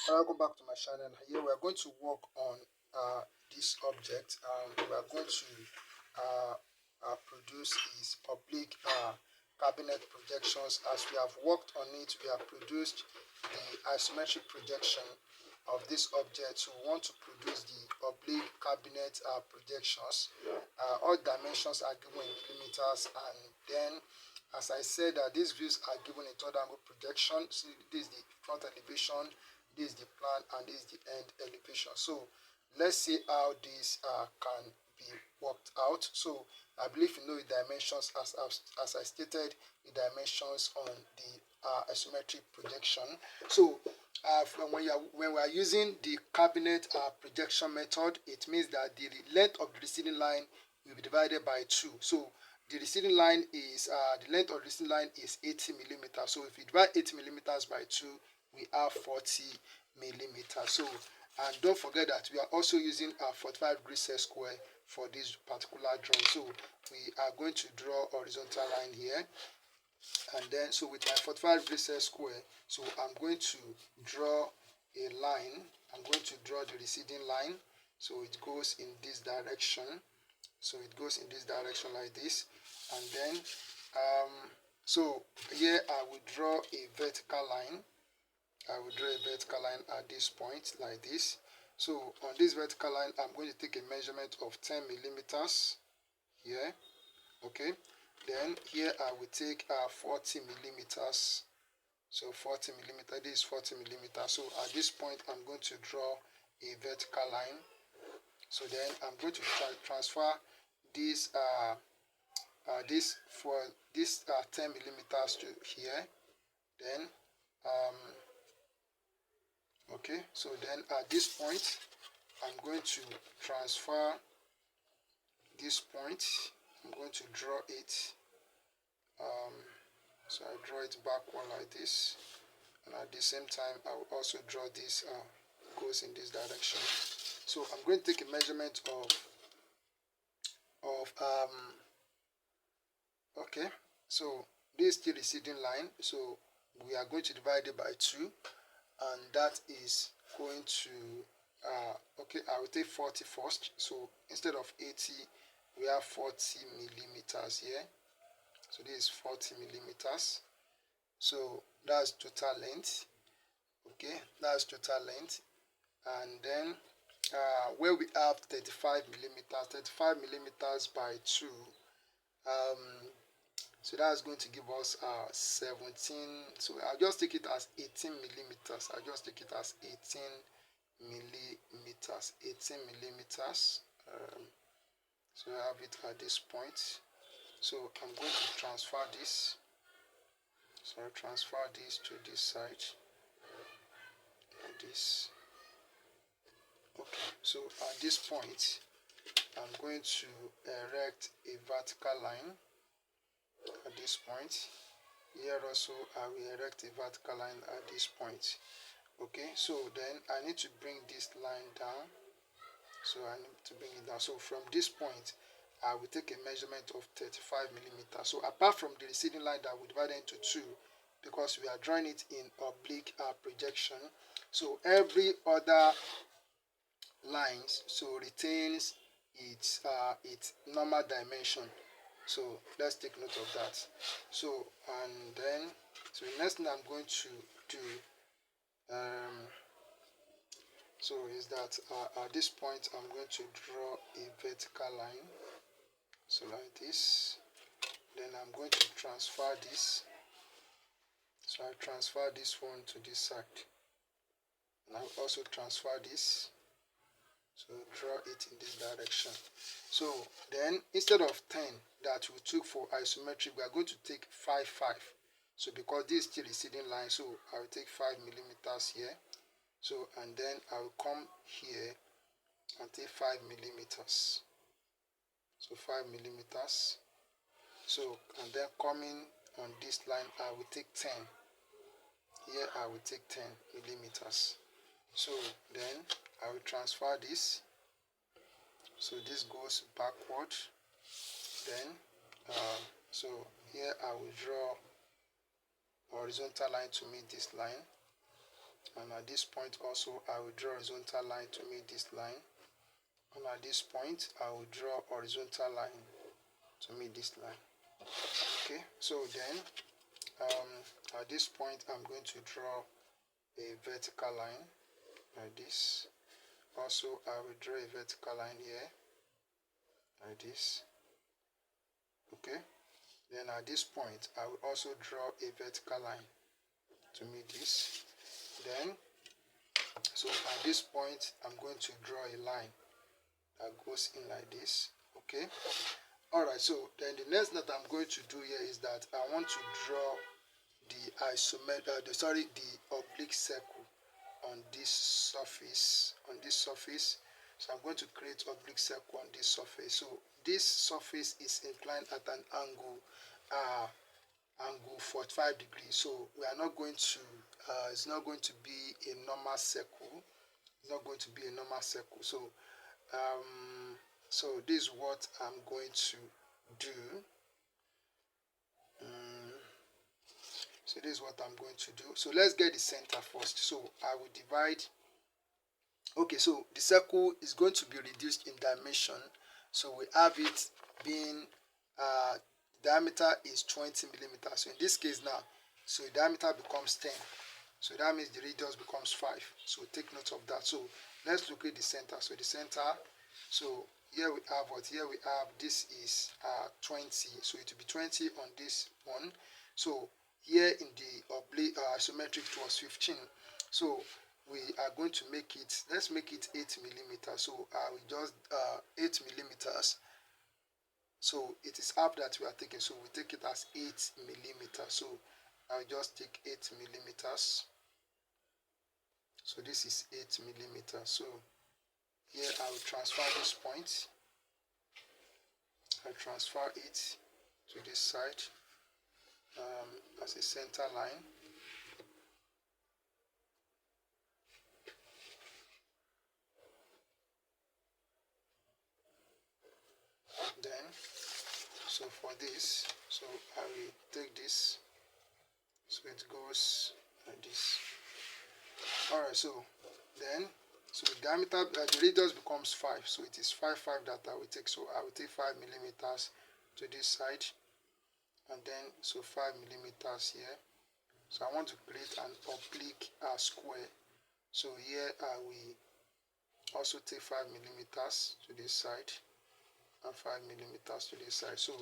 Welcome back to my channel. Here we are going to work on this object. We are going to produce is oblique cabinet projections. As we have worked on it, we have produced the isometric projection of this object. So we want to produce the oblique cabinet projections. All dimensions are given in millimeters, and then as I said, these views are given in third angle projection. See, this is the front elevation, this is the plan, and this is the end elevation. So let's see how this can be worked out. So I believe you know the dimensions as I stated, the dimensions on the isometric projection. So when we are using the cabinet projection method, it means that the length of the receding line will be divided by 2. So the receding line is the length of the receding line is 80 millimeters. So if you divide 80 millimeters by 2, we have 40 millimeters. So, and don't forget that we are also using a 45 degrees set square for this particular drawing. So we are going to draw a horizontal line here, and then so with my 45 degrees set square, so I'm going to draw a line. I'm going to draw the receding line. So it goes in this direction. So it goes in this direction like this, and then so here I will draw a vertical line. I will draw a vertical line at this point like this. So on this vertical line, I'm going to take a measurement of 10 millimeters here. Okay, then here I will take 40 millimeters. So 40 millimeters, this is 40 millimeters. So at this point, I'm going to draw a vertical line. So then I'm going to transfer this for this 10 millimeters to here. Then okay, so then at this point I'm going to transfer this point. I'm going to draw it. So I draw it backward like this, and at the same time I will also draw this goes in this direction. So I'm going to take a measurement of okay, so this is the receding line, so we are going to divide it by 2, and that is going to okay, I will take 40 first. So instead of 80, we have 40 millimeters here. So this is 40 millimeters. So that's total length. Okay, that's total length. And then where we have 35 millimeters by 2, so that's going to give us 17. So I'll just take it as 18 millimeters. I'll just take it as 18 millimeters. 18 millimeters. So I have it at this point. So I'm going to transfer this. So I'll transfer this to this side. And this. Okay. So at this point, I'm going to erect a vertical line. At this point here also I will erect a vertical line at this point. Okay, so then I need to bring this line down. So I need to bring it down. So from this point I will take a measurement of 35 millimeters. So apart from the receding line that we divide into 2, because we are drawing it in oblique projection, so every other lines so retains its normal dimension. So let's take note of that. So and then so the next thing I'm going to do so is that at this point I'm going to draw a vertical line. So like this. Then I'm going to transfer this. So I transfer this one to this side. And I'll also transfer this. So draw it in this direction. So then instead of 10 that we took for isometric, we are going to take 5. So because this is still receding line, so I will take 5 millimeters here. So and then I will come here and take 5 millimeters. So 5 millimeters. So and then coming on this line, I will take 10. Here I will take 10 millimeters. So then I will transfer this. So this goes backward. Then so here I will draw a horizontal line to meet this line. and at this point also I will draw horizontal line to meet this line, and at this point I will draw horizontal line to meet this line. Okay, so then at this point I'm going to draw a vertical line like this. Also I will draw a vertical line here like this. Okay, then at this point I will also draw a vertical line to meet this. Then so at this point I'm going to draw a line that goes in like this. Okay, alright, so then the next that I'm going to do here is that I want to draw the the oblique circle on this surface. So I'm going to create oblique circle on this surface. So this surface is inclined at an angle 45 degrees. So we are not going to it's not going to be a normal circle. It's not going to be a normal circle. So so this is what I'm going to do. So this is what I'm going to do. So let's get the center first. So I will divide. Okay, so the circle is going to be reduced in dimension. So we have it being diameter is 20 millimeters. So in this case now, so the diameter becomes 10. So that means the radius becomes 5. So take note of that. So let's look at the center. So the center, so here we have what? Here we have, this is 20. So it will be 20 on this one. So here in the oblique isometric it was 15. So we are going to make it, let's make it 8 millimeters. So we just 8 millimeters. So it is half that we are taking. So we take it as 8 millimeters. So I'll just take 8 millimeters. So this is 8 millimeters. So here I will transfer this point. I transfer it to this side as a center line. Then, so for this, so I will take this. So it goes like this. Alright, so then, so the diameter, the radius becomes 5. So it is 5 that I will take. So I will take 5 millimeters to this side, and then so 5 millimeters here. So I want to create an oblique square. So here I will also take 5 millimeters to this side and 5 millimeters to this side. So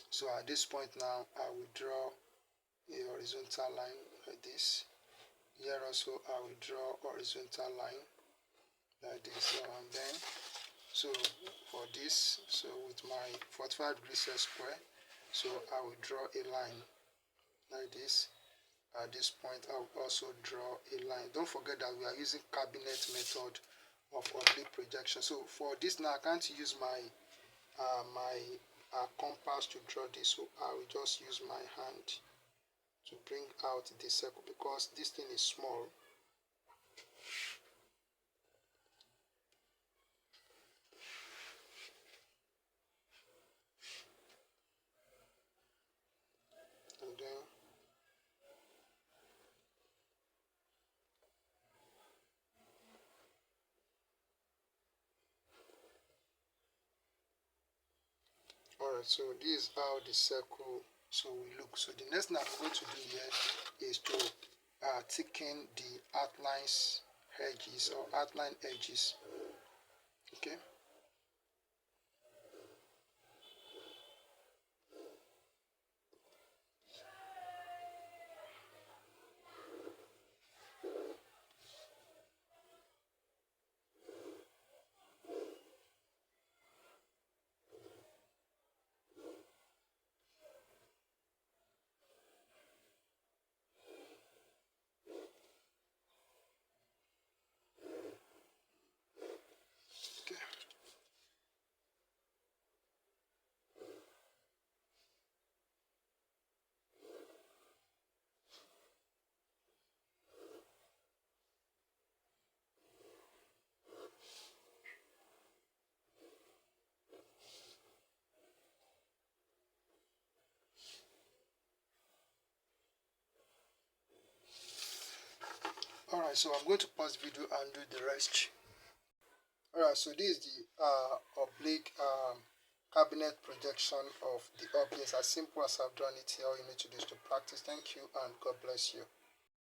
so at this point now I will draw a horizontal line like this. Here also I will draw horizontal line like this. And then so for this, so with my 45 degrees set square, so I will draw a line like this. At this point I will also draw a line. Don't forget that we are using cabinet method of oblique projection. So for this now I can't use my compass to draw this, so I will just use my hand to bring out the circle because this thing is small. And then alright, so this is how the circle so will look. So the next thing I'm going to do here is to thicken the outlines edges or outline edges. Okay. Okay. Alright, so I'm going to pause the video and do the rest. Alright, so this is the oblique cabinet projection of the objects. As simple as I've done it here, all you need to do is to practice. Thank you and God bless you.